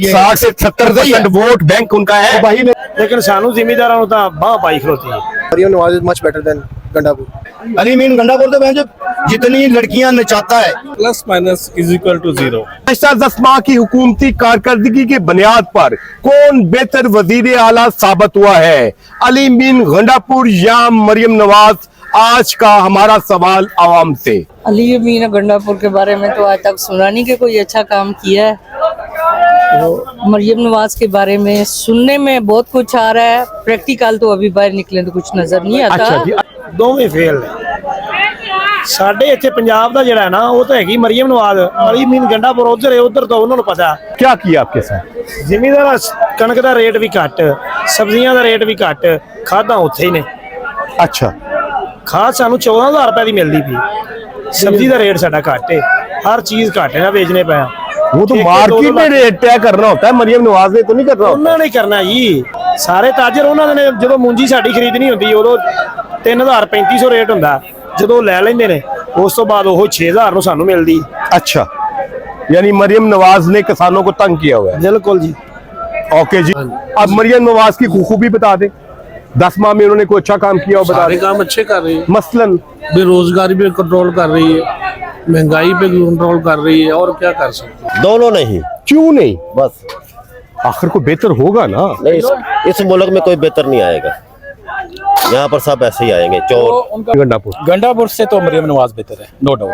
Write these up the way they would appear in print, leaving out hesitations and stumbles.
60 से 70% vote bank उनका है भाई। लेकिन सानू जिम्मेदारों ਨੂੰ ਤਾਂ ਬਾਹ ਪਾਈ ਖਲੋਤੀ ਹੈ। Maryam Nawaz is much better than Gandapur. Ali Amin Gandapur तो बहन जो जितनी लड़कियां नचाता है plus minus is equal to 0। 10 माह की हुकूमती कारकर्दगी की बुनियाद पर कौन बेहतर वजीर आला साबित हुआ है, अली मीन गंडापुर या मरियम नवाज? आज का हमारा सवाल आवाम से। अली मीन गंडापुर के बारे में तो आज तक सुना नहीं कि कोई अच्छा काम किया है। तो मरियम नवाज के बारे में सुनने में बहुत कुछ आ रहा है, प्रैक्टिकल तो अभी बाहर निकले तो कुछ नजर नहीं आता। अच्छा जी, ਦੋਵੇਂ ਫੇਲ ਨੇ। ਸਾਡੇ ਇੱਥੇ ਪੰਜਾਬ ਦਾ ਜਿਹੜਾ ਹੈ ਨਾ ਉਹ ਤਾਂ ਹੈਗੀ ਮਰੀਮ ਨਵਾਜ਼, ਅਲੀ ਮੀਨ ਗੰਡਾਪੁਰ ਉਧਰ ਹੈ, ਉਧਰ ਤਾਂ ਉਹਨਾਂ ਨੂੰ ਪਤਾ। क्या किया आपके साथ? ਜ਼ਿਮੀਂਦਾਰ ਕਣਕ ਦਾ ਰੇਟ ਵੀ ਘੱਟ, ਸਬਜ਼ੀਆਂ ਦਾ ਰੇਟ ਵੀ ਘੱਟ, ਖਾਦਾਂ ਉੱਥੇ ਹੀ ਨੇ। अच्छा, ਖਾਦ ਸਾਨੂੰ 14,000 ਰੁਪਏ ਦੀ ਮਿਲਦੀ ਪਈ, ਸਬਜ਼ੀ ਦਾ ਰੇਟ ਸਾਡਾ ਘੱਟ ਹੈ, हर चीज घट है ना बेचने पे। वो तो मार्केट में रेट तय करना होता है, मरियम नवाज ने तो नहीं करना। उन्होंने करना जी, सारे ताजर उन्होंने जो मुंजी साडी खरीदनी होंदी उदों 3,000-3,500 रेट हुंदा, जो लै लैंदे ने उस तो बाद वो 6,000 ਨੂੰ ਸਾਨੂੰ ਮਿਲਦੀ। अच्छा, यानी मरियम नवाज ने किसानों को तंग किया हुआ है। बिल्कुल जी। ओके जी, अब मरियम नवाज की खूबी बता दें, 10 माह में उन्होंने कोई अच्छा काम किया हो? बता सारे दें। काम अच्छे कर रही है, मसलन बेरोजगारी पे कंट्रोल कर रही है, महंगाई पे कंट्रोल कर रही है, और क्या कर सकते हैं? दोनों नहीं, क्यों नहीं? बस आखिर को बेहतर होगा ना। नहीं, इस मुल्क में कोई बेहतर नहीं आएगा, यहाँ पर सब ऐसे ही आएंगे चोर। गंडापुर गंडापुर से तो मरियम नवाज बेहतर है, नो डाउट।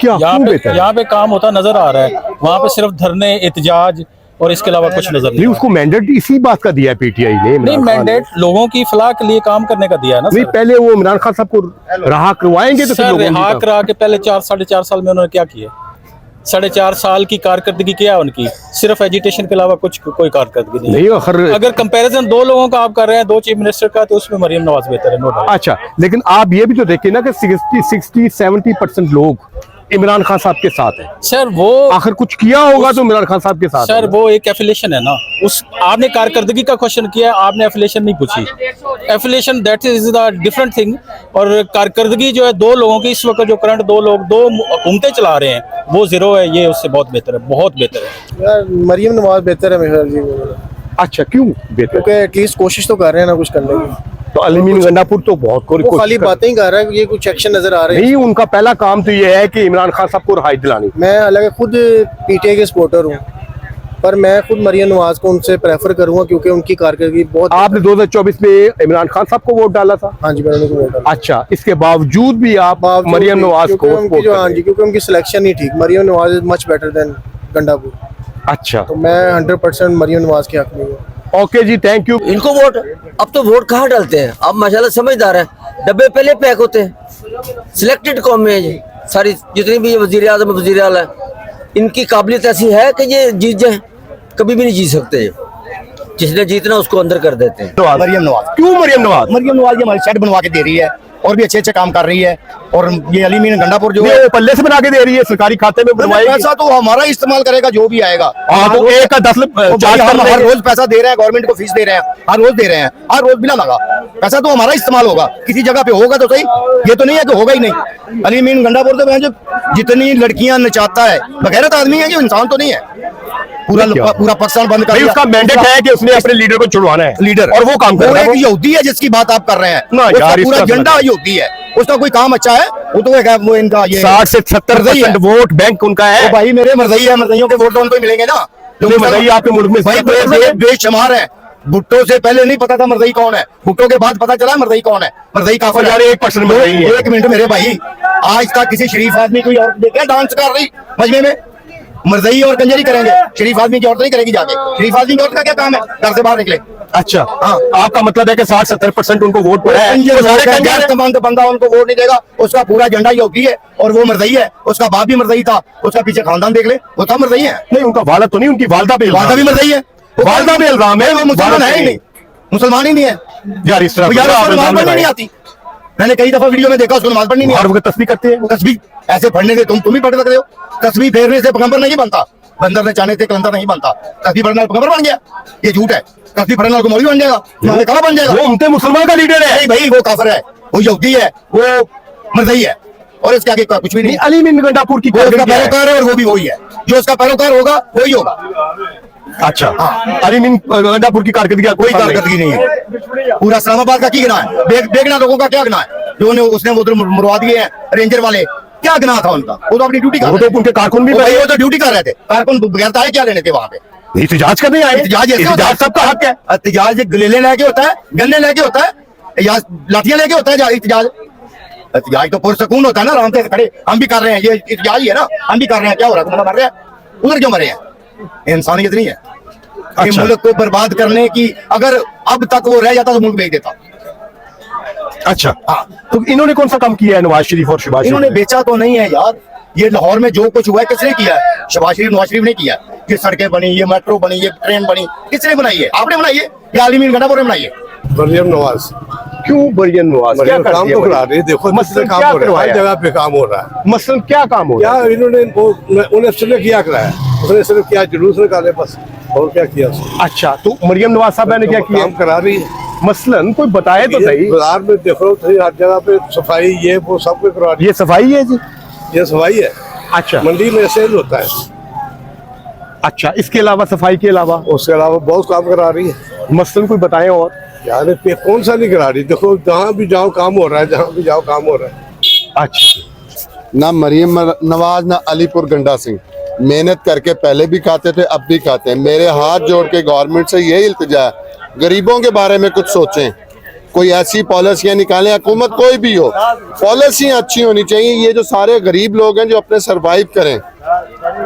क्या क्यों बेहतर है? यहाँ पे काम होता नजर आ रहा है, वहाँ पे सिर्फ धरने, एहतजाज और इसके अलावा कुछ नजर नहीं, नहीं। उसको मैंडेट इसी बात का दिया है पीटीआई ने। नहीं, इमरान खान ने। मैंडेट लोगों की फलाह के लिए काम करने का दिया है ना नहीं, सर। पहले वो इमरान खान साहब को रहा करवाएंगे तो फिर सर लोगों की रिहा काम- करा के पहले 4-4.5 साल में उन्होंने क्या किया? 4.5 साल की कारकर्दगी क्या है उनकी? सिर्फ एजुटेशन के अलावा कुछ कोई कारकर्दगी नहीं। नहीं आखिर। अगर कंपैरिजन दो लोगों का आप कर रहे हैं, दो चीफ मिनिस्टर का, तो उसमें मरियम नवाज बेहतर है, नो डाउट। अच्छा, लेकिन आप ये भी तो देखिए ना कि 60-70% लोग इमरान खान साहब के साथ है। सर वो आखिर कुछ किया होगा तो इमरान खान साहब के साथ सर है। वो एक एफिलेशन है ना, उस आपने कारकर्दगी का क्वेश्चन किया, आपने एफिलेशन नहीं पूछी। Affiliation that is the different thing. और कारकर्दगी जो है दो लोगों की, इस वक्त जो करंट दो हुकूमतें चला रहे हैं वो 0 है, ये उससे बहुत बेहतर है, बहुत बेहतर है। यार मरियम नवाज बेहतर है मेरे ख्याल से, अच्छा, क्यों बेहतर? क्योंकि एटलीस्ट कोशिश तो कर रहे हैं ना कुछ करने की। तो अली मीन गंडापुर तो बहुत वो खाली बातें ही कर रहा है, ये कुछ एक्शन नजर आ रहे हैं। नहीं, उनका पहला काम तो ये है कि इमरान खान साहब को रिहाई दिलानी। मैं हालांकि खुद पीटीआई के सपोर्टर हूँ, पर मैं खुद मरियम नवाज को उनसे प्रेफर करूंगा क्योंकि उनकी कारकर्दगी बहुत। आपने 2024 में इमरान खान साहब को वोट डाला था? हाँ जी, मैंने उनको वोट डाला। अच्छा, इसके बावजूद भी आप बावजूद मरियम भी, नवाज को क्योंकि उनकी सपोर्ट जो कर हाँ रहे जी, क्योंकि उनकी सिलेक्शन नहीं ठीक। Maryam Nawaz is much better than Gandapur. हैं। अच्छा, तो मैं 100% मरियम नवाज के हक में हूँ। Okay ji, thank you. इनको वोट अब तो वोट कहाँ डालते हैं, अब माशाल्लाह समझदार है, डब्बे पहले पैक होते हैं। सिलेक्टेड कौम है ये सारी, जितनी भी ये वजीर आजम वजीर आला है, इनकी काबिलियत ऐसी है कि ये जीत जाए, कभी भी नहीं जीत सकते ये। जिसने जीतना उसको अंदर कर देते हैं। मरियम नवाज क्यों? मरियम नवाज ये हमारी सेट बनवा के दे रही है और भी अच्छे अच्छे काम कर रही है। और ये अली मीन गंडापुर जो है वो पल्ले से बना के दे रही है, सरकारी खाते में बनवाएगी। पैसा तो हमारा इस्तेमाल करेगा जो भी आएगा। हाँ, तो एक का 10 हम हर रोज पैसा दे रहे हैं, गवर्नमेंट को फीस दे रहे हैं, हर रोज दे रहे हैं, हर रोज बिना लगा पैसा तो हमारा इस्तेमाल होगा। किसी जगह पे होगा तो सही, ये तो नहीं है कि होगा ही नहीं। अली मीन गंडापुर तो जो जितनी लड़कियां नचाता है, बगैरत आदमी है, जो इंसान तो नहीं है। पूरा पाकिस्तान बंद कर भाई, दिया। उसका मैंडेट है कि उसने अपने लीडर को छुड़वाना है, लीडर और वो काम कर रहा है। एक यहूदी है जिसकी बात आप कर रहे हैं ना उसका यार, पूरा इसका एजेंडा यहूदी है, उसका कोई काम अच्छा है वो तो वो इनका ये 60 से 70% वोट बैंक उनका है। तो भाई मेरे मर्जी है, मर्जियों के वोट तो उनको ही मिलेंगे ना। जो मर्जी आपके मुल्क में भाई बेशुमार है। भुट्टो से पहले नहीं पता था मर्जी कौन है, भुट्टो के बाद पता चला मर्जी कौन है। मर्जी काफिर यार 1% मर्जी है। एक मिनट मेरे भाई, आज तक किसी शरीफ आदमी कोई और देखे डांस कर रही मजमे में? मर्जी और कंजरी करेंगे, शरीफ आदमी की औरत नहीं करेगी जाके। शरीफ आदमी की औरत का क्या काम है, घर से बाहर निकले। अच्छा, हाँ, आपका मतलब है कि 60-70% उनको वोट पड़ा है। बंदा उनको वोट नहीं देगा, उसका पूरा एजेंडा योगी है और वो मर्जी है। उसका बाप भी मर्जी था, उसका पीछे खानदान देख ले, वो था मर्जी है। नहीं, उनका वालिद तो नहीं, उनकी वालदा पे वालदा भी मर्जी है, वालदा पे इल्जाम है। वो मुसलमान है ही नहीं, मुसलमान ही नहीं है यार। इस तरह नमाज पढ़नी नहीं आती। मैंने कई दफा वीडियो में देखा उसको नमाज पढ़नी नहीं आती। तस्बीह करते हैं। तस्बीह ऐसे पढ़ने से तुम ही पढ़ सकते हो। तस्बीह फेरने से पैगंबर नहीं बनता, बंदर ने चाहने से कलंदर नहीं बनता। तस्बीह पढ़ने वाला पैगंबर बन गया, ये झूठ है। तस्बीह पढ़ने वाला को मौलवी बन जाएगा, कहाँ बन जाएगा? वो उम्मते मुसलमान का लीडर है। नहीं भाई, वो काफिर है, वो यहूदी है, वो मर्जी है, और इसके आगे कुछ भी नहीं। अली मीन गंडापुर की वो उसका पैरोकार है और वो भी वही है, जो उसका पैरोकार होगा वही होगा। अच्छा, अली मीन गंडापुर की कारकर्दगी कोई कारकर्दगी नहीं है। पूरा इस्लामाबाद का की गिना है, बेगना लोगों का क्या गिना है, जो उसने उधर मरवा दिए हैं रेंजर वाले, क्या गिना था उनका? वो तो अपनी ड्यूटी कर, वो तो उनके कारकुन भी वो तो ड्यूटी कर रहे थे, कारकुन बगैर ताए क्या लेने थे वहां पे? एहतजाज करने आए, एहतजाज सबका हक है। एहतजाज गलेले लेके होता है, गन्ने लेके होता है, या लाठियां लेके होता है एहतजाज? एहतजाज तो पुरसकून होता है ना, आराम से खड़े हम भी कर रहे हैं, ये एहतजाज ही है ना, हम भी कर रहे हैं, क्या हो रहा है? मर रहे हैं, उधर क्यों मरे हैं? इंसानियत नहीं है। अच्छा। मुल्क को बर्बाद करने की अगर अब तक वो रह जाता तो मुल्क बेच देता। अच्छा, तो इन्होंने कौन सा काम किया है नवाज शरीफ और शहबाज शरीफ इन्होंने ने? बेचा तो नहीं है यार, ये लाहौर में जो कुछ हुआ है किसने किया है? शहबाज शरीफ नवाज शरीफ ने किया है। ये सड़कें बनी, ये मेट्रो बनी, ये ट्रेन बनी, किसने बनाई है? आपने बनाई है या अली मीन गंडापुर ने बनाई है? मरियम नवाज। क्यों मरियम नवाज? क्या कर काम दिया तो करा मरियम? रही है, देखो मसलन काम क्या हो रहा है, करवाया? हर जगह पे काम हो रहा है। मसलन क्या काम हो रहा है? क्या इन्होंने उन्हें सिर्फ क्या कराया? उसने सिर्फ क्या जुलूस निकाले बस, और क्या किया उसने? अच्छा, तो मरियम नवाज साहब ने क्या किया? काम करा रही है। मसलन कोई बताए तो सही। बाजार में देखो तो हर जगह पे सफाई, ये वो सब कुछ करा रही ये सफाई है जी? है। ये सफाई है, अच्छा, मंडी में सेल होता है, अच्छा, इसके अलावा सफाई के अलावा उसके अलावा बहुत काम करा रही है। मसलन कोई बताए और? यार पे कौन सा नहीं करा रही? देखो जहाँ भी जाओ काम हो रहा है, जहाँ भी जाओ काम हो रहा है। अच्छा, ना मरियम नवाज ना अलीपुर गंडा सिंह मेहनत करके पहले भी खाते थे, अब भी खाते हैं। मेरे हाथ जोड़ के गवर्नमेंट से यही इल्तिजा है, गरीबों के बारे में कुछ सोचें, कोई ऐसी पॉलिसियां निकालें, हुकूमत कोई भी हो, पॉलिसियां अच्छी होनी चाहिए। ये जो सारे गरीब लोग हैं जो अपने सरवाइव करें,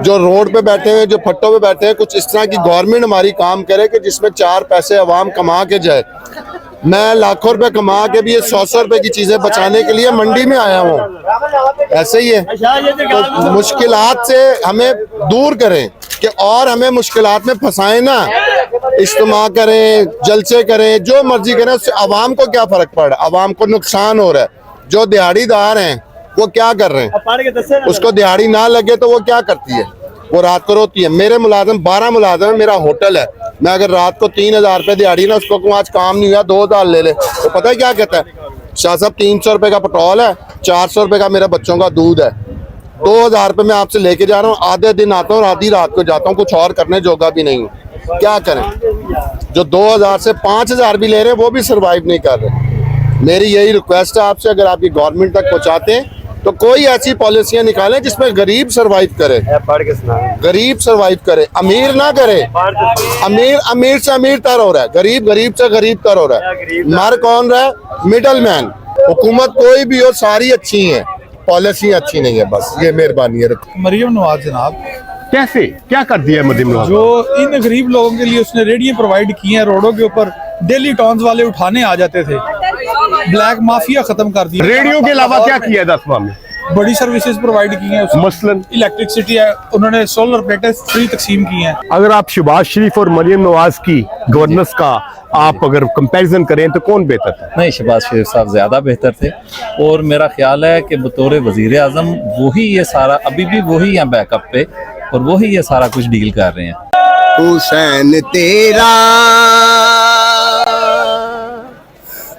जो रोड पे बैठे हैं, जो फट्टों पे बैठे हैं, कुछ इस तरह की गवर्नमेंट हमारी काम करे कि जिसमें 4 पैसे अवाम कमा के जाए। मैं लाखों रुपए कमा के भी ये 100 रुपए की चीजें बचाने के लिए मंडी में आया हूँ। ऐसे ही है, तो मुश्किलात से हमें दूर करें कि और हमें मुश्किलात में फंसाएं ना। इज्तिमा करें, जलसे करें, जो मर्जी करें, उससे अवाम को क्या फर्क पड़ रहा है? अवाम को नुकसान हो रहा है। जो दिहाड़ीदार हैं वो क्या कर रहे हैं? उसको दिहाड़ी ना लगे तो वो क्या करती है? वो रात को रोती है। मेरे मुलाजिम 12 मुलाजिम है, मेरा होटल है। मैं अगर रात को 3000 रुपए दिहाड़ी ना, उसको कहूं आज काम नहीं हुआ 2000 ले ले, तो पता है क्या कहता है? शाह साहब 300 रुपए का पेट्रोल है, 400 रुपए का मेरे बच्चों का दूध है, 2000 रुपए मैं आपसे लेके जा रहा हूँ। आधे दिन आता हूँ, आधी रात को जाता हूँ, कुछ और करने जोगा भी नहीं हूँ। क्या करें? जो 2000 से 5000 भी ले रहे हैं वो भी सरवाइव नहीं कर रहे। मेरी यही रिक्वेस्ट है आपसे, अगर आप ये गवर्नमेंट तक पहुँचाते हैं तो कोई ऐसी पॉलिसियां निकालें जिसमें गरीब सरवाइव करे, गरीब सरवाइव करे, अमीर ना करे। अमीर से अमीर तर हो रहा है, गरीब से गरीब तर हो रहा है। मर कौन रहा है? Middle man. हुकूमत कोई भी हो, सारी अच्छी है, पॉलिसी अच्छी नहीं है, बस ये मेहरबानी है। मरियम नवाज जनाब, कैसे क्या कर दिया मरियम नवाज? जो इन गरीब लोगों के लिए उसने रेडियो प्रोवाइड की हैं, रोडों के ऊपर डेली टॉन्स वाले उठाने आ जाते थे, ब्लैक माफिया खत्म कर दिया। रेडियो के अलावा क्या किया 10वां में? बड़ी सर्विसेज प्रोवाइड की हैं उसने। मसलन इलेक्ट्रिसिटी है, उन्होंने सोलर प्लेटें फ्री तकसीम की हैं। अगर आप शहबाज शरीफ और मरियम नवाज की गवर्नेंस का आप अगर कंपैरिजन करें तो कौन बेहतर था? नहीं, शहबाज शरीफ साहब ज़्यादा बेहतर थे, और मेरा ख्याल है कि बतौर वज़ीर आज़म वही ये सारा, अभी भी वही हैं बैकअप पे, और वही ये सारा कुछ डील कर रहे हैं। हुसैन तेरा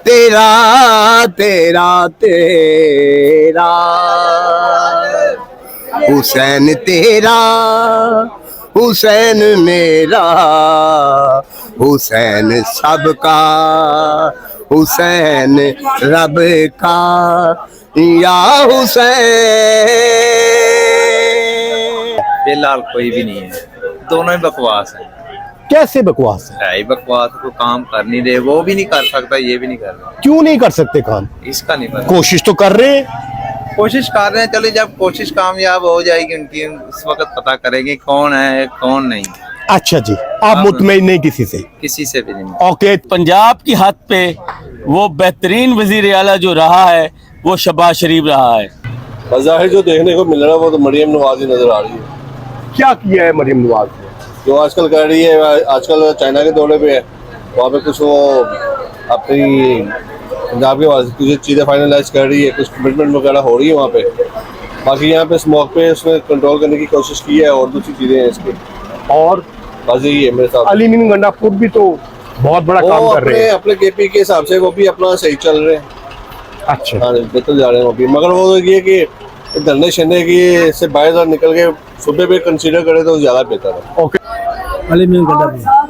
तेरा तेरा तेरा, हुसैन तेरा हुसैन मेरा, हुसैन सबका हुसैन रब का, या हुसैन। फिलहाल कोई भी नहीं है, दोनों ही बकवास है। कैसे बकवास है? ही बकवास, को काम कर नहीं रहे, वो भी नहीं कर सकता, ये भी नहीं कर रहा। क्यों नहीं कर सकते काम? इसका नहीं पता। कोशिश तो कर रहे हैं। कोशिश कर रहे हैं, चलो जब कोशिश कामयाब हो जाएगी उनकी, उस वक्त पता करेंगे कौन है कौन नहीं। अच्छा जी, आप मुतमईन नहीं किसी से भी नहीं। ओके। पंजाब की हद पे वो बेहतरीन वजीर आला जो रहा है वो शहबाज शरीफ रहा है। बज़ाहिर जो देखने को मिल रहा है वो तो मरियम नवाज ही नजर आ रही है। क्या किया है मरियम नवाज ने? जो आजकल कर रही है, आजकल चाइना के दौरे पे है, वहाँ पे कुछ वो अपनी पंजाब के वास्ते कुछ चीज़ें फाइनलाइज कर रही है, कुछ कमिटमेंट वगैरह हो रही है वहाँ पे। बाकी यहाँ पे स्मोक पे उसने कंट्रोल करने की कोशिश की है, और दूसरी चीज़ें हैं इसकी, और बस यही है मेरे साथ। अली मीन गंडापुर भी तो बहुत बड़ा काम कर रहे हैं अपने केपी के हिसाब से, वो भी अपना सही चल रहे हैं। अच्छा, हाँ, बेहतर जा रहे हैं वो भी, मगर वो ये कि धरने शरने की से बाहर निकल के सुबह पे कंसीडर करे तो ज़्यादा बेहतर है। ओके। अली मीन गंडापुर।